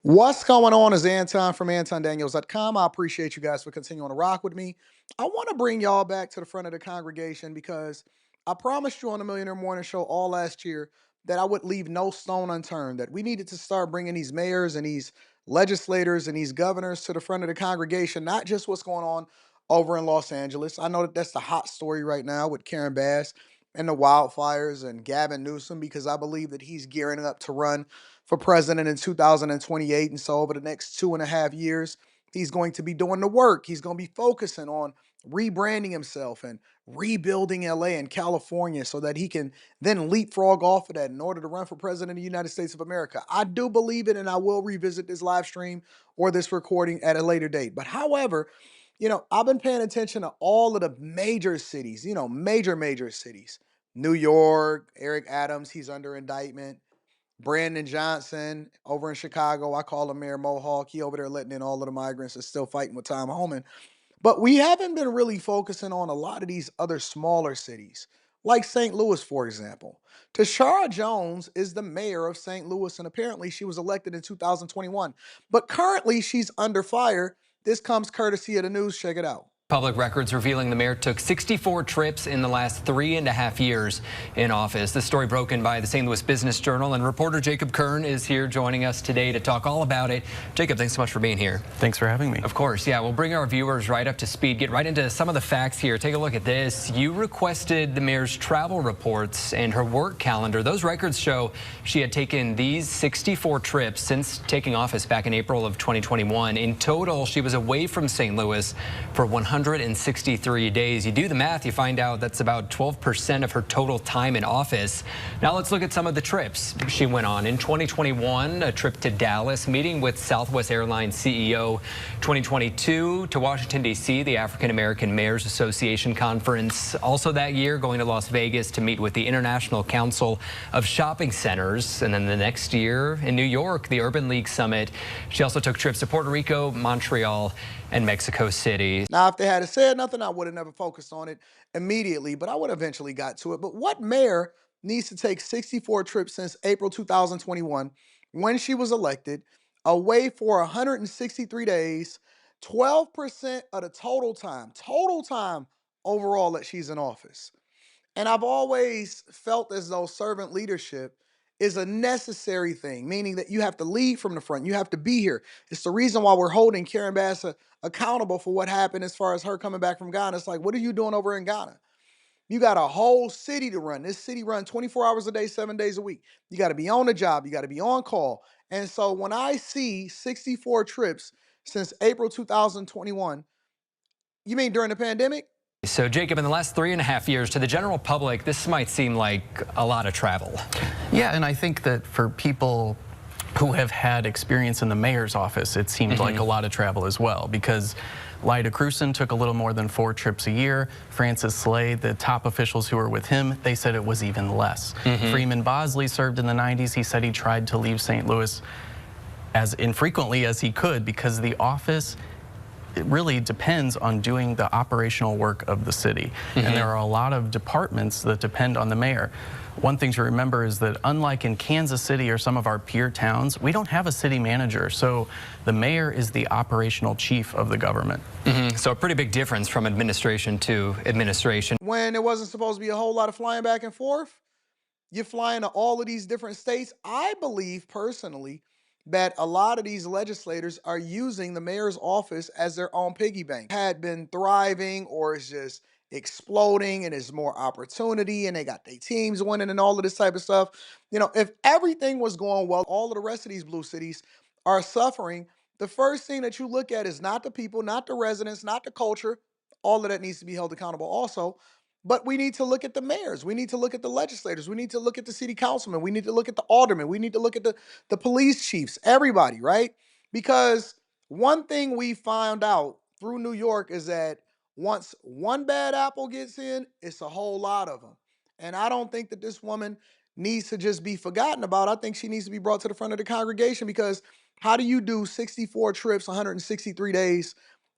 What's going on is Anton from antondaniels.com. I appreciate you guys for continuing to rock with me. I want to bring y'all back to the front of the congregation because I promised you on the Millionaire Morning Show all last year that I would leave no stone unturned, that we needed to start bringing these mayors and these legislators and these governors to the front of the congregation, not just what's going on over in Los Angeles. I know that that's the hot story right now with Karen Bass and the wildfires and Gavin Newsom, because I believe that he's gearing up to run for president in 2028. And so over the next 2.5 years, he's going to be doing the work. He's going to be focusing on rebranding himself and rebuilding LA and California so that he can then leapfrog off of that in order to run for president of the United States of America. I do believe it, and I will revisit this live stream or this recording at a later date. But however, I've been paying attention to all of the major cities, major cities. New York, Eric Adams, he's under indictment. Brandon Johnson over in Chicago, I call him Mayor Mohawk. He over there letting in all of the migrants and still fighting with Tom Homan. But we haven't been really focusing on a lot of these other smaller cities, like St. Louis, for example. Tishaura Jones is the mayor of St. Louis, and apparently she was elected in 2021. But currently she's under fire. This comes courtesy of the news. Check it out. Public records revealing the mayor took 64 trips in the last 3.5 years in office. The story broken by the St. Louis Business Journal, and reporter Jacob Kern is here joining us today to talk all about it. Jacob, thanks so much for being here. Thanks for having me. Of course, yeah, we'll bring our viewers right up to speed, get right into some of the facts here. Take a look at this. You requested the mayor's travel reports and her work calendar. Those records show she had taken these 64 trips since taking office back in April of 2021. In total, she was away from St. Louis for 163 days. You do the math, you find out that's about 12% of her total time in office. Now let's look at some of the trips she went on. In 2021, a trip to Dallas, meeting with Southwest Airlines CEO. 2022 to Washington, D.C., the African American Mayors Association Conference. Also that year, going to Las Vegas to meet with the International Council of Shopping Centers. And then the next year in New York, the Urban League Summit. She also took trips to Puerto Rico, Montreal, and Mexico City. Now, if they had said nothing, I would have never focused on it immediately, but I would have eventually got to it. But what mayor needs to take 64 trips since April 2021 when she was elected, away for 163 days, 12% of the total time overall that she's in office? And I've always felt as though servant leadership is a necessary thing, meaning that you have to lead from the front. You have to be here. It's the reason why we're holding Karen Bass accountable for what happened as far as her coming back from Ghana. It's like, what are you doing over in Ghana? You got a whole city to run. This city runs 24 hours a day, 7 days a week. You got to be on the job. You got to be on call. And so when I see 64 trips since April 2021, you mean during the pandemic? So, Jacob, in the last 3.5 years, to the general public, this might seem like a lot of travel. Yeah, and I think that for people who have had experience in the mayor's office, it seemed like a lot of travel as well, because Lyda Crewson took a little more than 4 trips a year. Francis Slade, the top officials who were with him, they said it was even less. Freeman Bosley served in the 90s. He said he tried to leave St. Louis as infrequently as he could because the office, it really depends on doing the operational work of the city. And there are a lot of departments that depend on the mayor. One thing to remember is that unlike in Kansas City or some of our peer towns, we don't have a city manager. So the mayor is the operational chief of the government. So a pretty big difference from administration to administration. When there wasn't supposed to be a whole lot of flying back and forth, you're flying to all of these different states. I believe personally that a lot of these legislators are using the mayor's office as their own piggy bank. Had been thriving or is just exploding and there's more opportunity and they got their teams winning and all of this type of stuff. If everything was going well, all of the rest of these blue cities are suffering. The first thing that you look at is not the people, not the residents, not the culture. All of that needs to be held accountable also. But we need to look at the mayors. We need to look at the legislators. We need to look at the city councilmen. We need to look at the aldermen. We need to look at the police chiefs, everybody, right? Because one thing we found out through New York is that once one bad apple gets in, it's a whole lot of them. And I don't think that this woman needs to just be forgotten about. I think she needs to be brought to the front of the congregation, because how do you do 64 trips, 163 days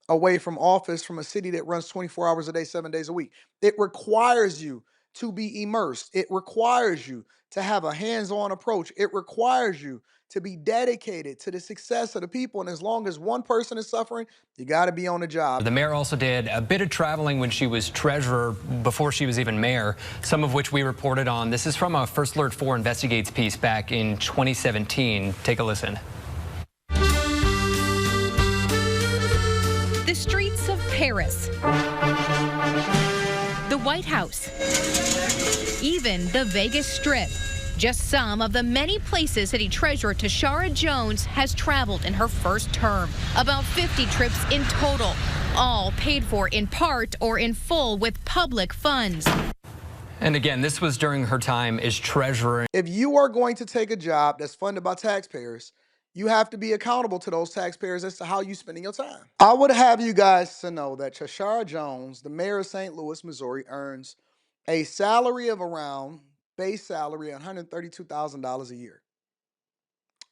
away from office from a city that runs 24 hours a day, 7 days a week? It requires you to be immersed. It requires you to have a hands-on approach. It requires you to be dedicated to the success of the people. And as long as one person is suffering, you got to be on the job. The mayor also did a bit of traveling when she was treasurer before she was even mayor, some of which we reported on. This is from a First Alert 4 Investigates piece back in 2017. Take a listen. The streets of Paris, the White House, even the Vegas Strip. Just some of the many places City Treasurer Tishaura Jones has traveled in her first term. About 50 trips in total, all paid for in part or in full with public funds. And again, this was during her time as treasurer. If you are going to take a job that's funded by taxpayers, you have to be accountable to those taxpayers as to how you're spending your time. I would have you guys to know that Tishaura Jones, the mayor of St. Louis, Missouri, earns a salary of around base salary $132,000 a year.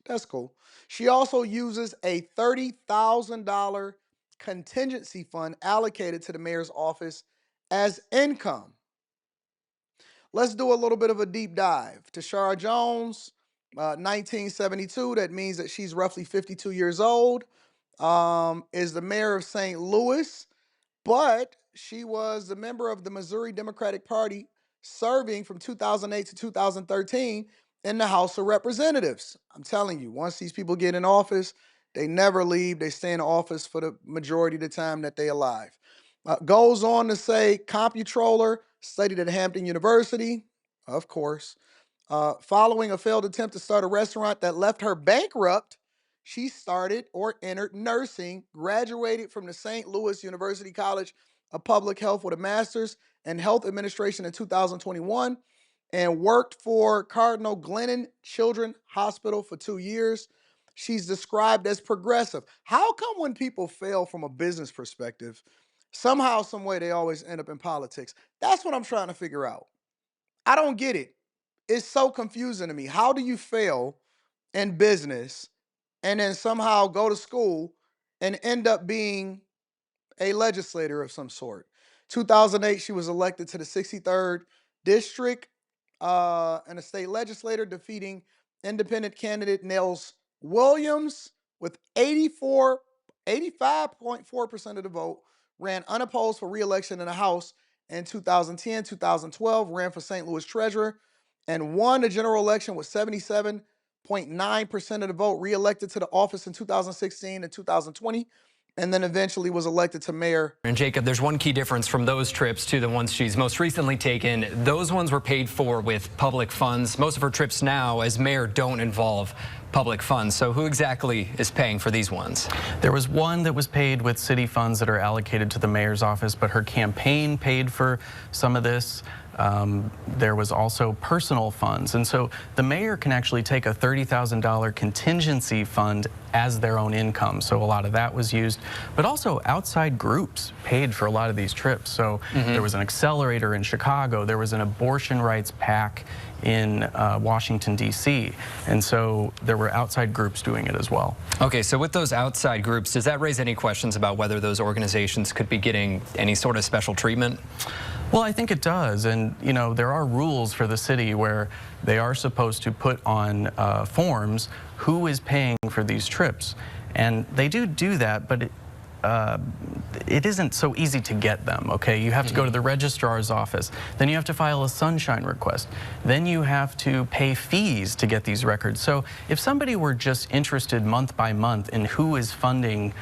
That's cool. She also uses a $30,000 contingency fund allocated to the mayor's office as income. Let's do a little bit of a deep dive. Tishaura Jones, 1972, that means that she's roughly 52 years old, is the mayor of St. Louis, but she was a member of the Missouri Democratic Party serving from 2008 to 2013 in the House of Representatives. I'm telling you, once these people get in office, they never leave. They stay in office for the majority of the time that they're alive. Goes on to say, comptroller, studied at Hampton University, of course. Following a failed attempt to start a restaurant that left her bankrupt, she started or entered nursing, graduated from the St. Louis University College of Public Health with a master's in health administration in 2021, and worked for Cardinal Glennon Children's Hospital for 2 years. She's described as progressive. How come when people fail from a business perspective, somehow, some way, they always end up in politics? That's what I'm trying to figure out. I don't get it. It's so confusing to me. How do you fail in business and then somehow go to school and end up being a legislator of some sort? 2008, she was elected to the 63rd district and a state legislator, defeating independent candidate Nels Williams with 85.4% of the vote. Ran unopposed for re-election in the House in 2010, 2012, ran for St. Louis treasurer, and won the general election with 77.9% of the vote, re-elected to the office in 2016 and 2020, and then eventually was elected to mayor. And Jacob, there's one key difference from those trips to the ones she's most recently taken. Those ones were paid for with public funds. Most of her trips now as mayor don't involve public funds. So who exactly is paying for these ones? There was one that was paid with city funds that are allocated to the mayor's office, but her campaign paid for some of this. There was also personal funds. And so the mayor can actually take a $30,000 contingency fund as their own income. So a lot of that was used, but also outside groups paid for a lot of these trips. So there was an accelerator in Chicago. There was an abortion rights PAC in Washington, D.C. And so there were outside groups doing it as well. Okay, so with those outside groups, does that raise any questions about whether those organizations could be getting any sort of special treatment? Well, I think it does. And, you know, there are rules for the city where they are supposed to put on forms who is paying for these trips. And they do that, but it isn't so easy to get them, okay? You have to go to the registrar's office. Then you have to file a sunshine request. Then you have to pay fees to get these records. So if somebody were just interested month by month in who is funding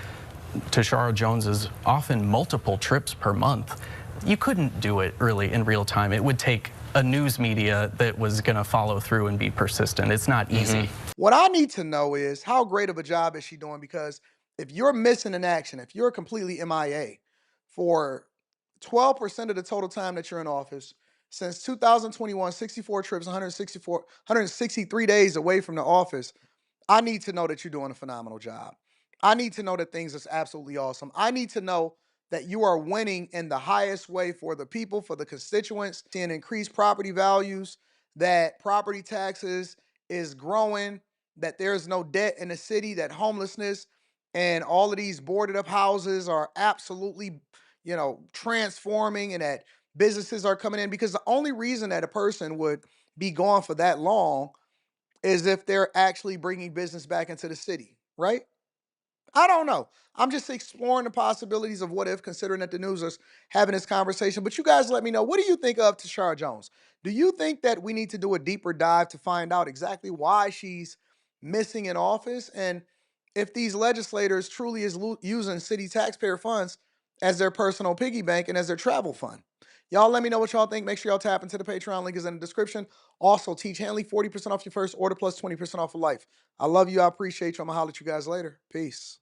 Tishaura Jones's often multiple trips per month, you couldn't do it really in real time. It would take a news media that was going to follow through and be persistent. It's not easy. What I need to know is how great of a job is she doing? Because if you're missing in action, if you're completely MIA for 12% of the total time that you're in office, since 2021, 64 trips, 163 days away from the office, I need to know that you're doing a phenomenal job. I need to know that things is absolutely awesome. I need to know that you are winning in the highest way for the people, for the constituents, seeing increased property values, that property taxes is growing, that there's no debt in the city, that homelessness and all of these boarded up houses are absolutely, transforming, and that businesses are coming in, because the only reason that a person would be gone for that long is if they're actually bringing business back into the city, right? I don't know. I'm just exploring the possibilities of what if, considering that the news is having this conversation. But you guys let me know. What do you think of Tishaura Jones? Do you think that we need to do a deeper dive to find out exactly why she's missing in office? And if these legislators truly is using city taxpayer funds as their personal piggy bank and as their travel fund? Y'all let me know what y'all think. Make sure y'all tap into the Patreon link is in the description. Also, Teach Hanley, 40% off your first order plus 20% off for life. I love you. I appreciate you. I'm going to holler at you guys later. Peace.